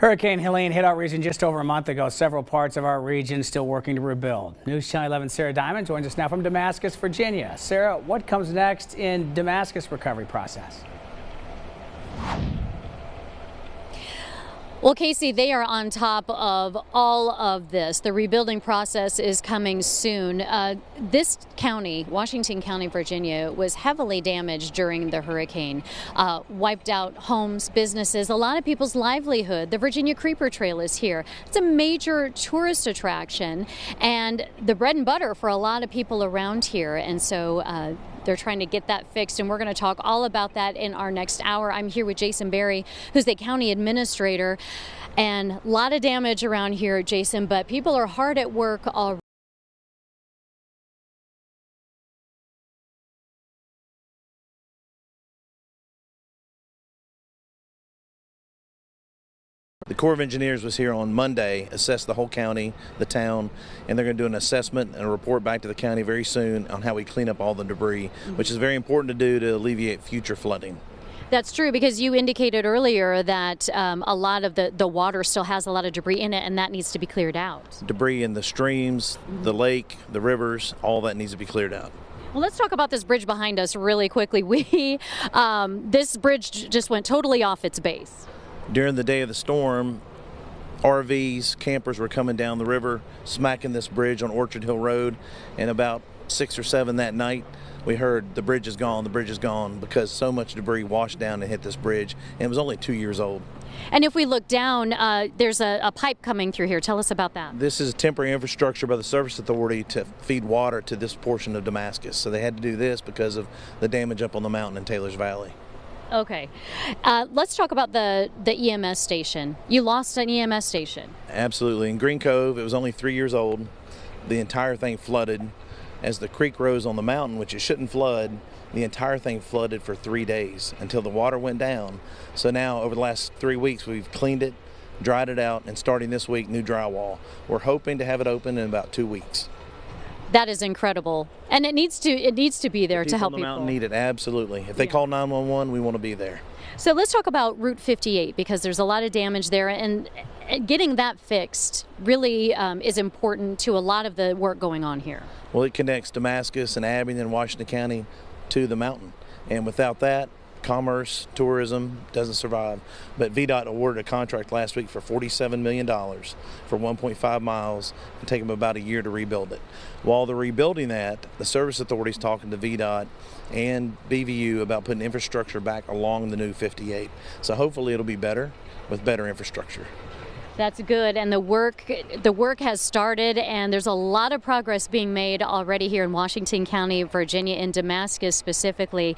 Hurricane Helene hit our region just over a month ago. Several parts of our region still working to rebuild. News Channel 11's Sarah Diamond joins us now from Damascus, Virginia. Sarah, what comes next in Damascus recovery process? Well, Casey, they are on top of all of this. The rebuilding process is coming soon. This county, Washington County, Virginia, was heavily damaged during the hurricane. Wiped out homes, businesses, a lot of people's livelihood. The Virginia Creeper Trail is here. It's a major tourist attraction and the bread and butter for a lot of people around here. And so they're trying to get that fixed, and we're going to talk all about that in our next hour. I'm here with Jason Berry, who's the county administrator, and a lot of damage around here, Jason, but people are hard at work already. The Corps of Engineers was here on Monday, assessed the whole county, the town, and they're going to do an assessment and a report back to the county very soon on how we clean up all the debris, which is very important to do to alleviate future flooding. That's true, because you indicated earlier that a lot of the water still has a lot of debris in it, and that needs to be cleared out. Debris in the streams, the lake, the rivers, all that needs to be cleared out. Well, let's talk about this bridge behind us really quickly. This bridge just went totally off its base. During the day of the storm, RVs, campers were coming down the river, smacking this bridge on Orchard Hill Road, and about 6 or 7 that night, we heard the bridge is gone, because so much debris washed down and hit this bridge, and it was only 2 years old. And if we look down, there's a pipe coming through here. Tell us about that. This is temporary infrastructure by the Service Authority to feed water to this portion of Damascus. So they had to do this because of the damage up on the mountain in Taylor's Valley. Okay. Let's talk about the EMS station. You lost an EMS station. Absolutely. In Green Cove, it was only 3 years old. The entire thing flooded. As the creek rose on the mountain, which it shouldn't flood, the entire thing flooded for 3 days until the water went down. So now, over the last 3 weeks, we've cleaned it, dried it out, and starting this week, new drywall. We're hoping to have it open in about 2 weeks. That is incredible, and it needs to be there to help people. The mountain need it, absolutely. If they call 911, we want to be there. So let's talk about Route 58, because there's a lot of damage there, and getting that fixed really is important to a lot of the work going on here. Well, it connects Damascus and Abingdon and Washington County to the mountain, and without that, commerce, tourism doesn't survive. But VDOT awarded a contract last week for $47 million for 1.5 miles and take them about a year to rebuild it. While they're rebuilding that, the Service Authority is talking to VDOT and BVU about putting infrastructure back along the new 58. So hopefully it'll be better with better infrastructure. That's good, and the work has started, and there's a lot of progress being made already here in Washington County, Virginia, in Damascus specifically.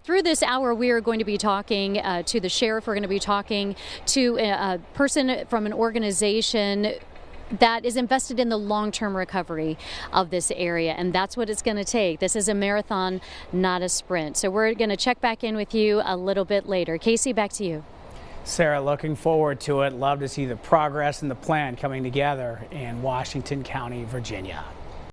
Through this hour, we are going to be talking to the sheriff. We're going to be talking to a person from an organization that is invested in the long-term recovery of this area, and that's what it's going to take. This is a marathon, not a sprint. So we're going to check back in with you a little bit later. Casey, back to you. Sarah, looking forward to it. Love to see the progress and the plan coming together in Washington County, Virginia.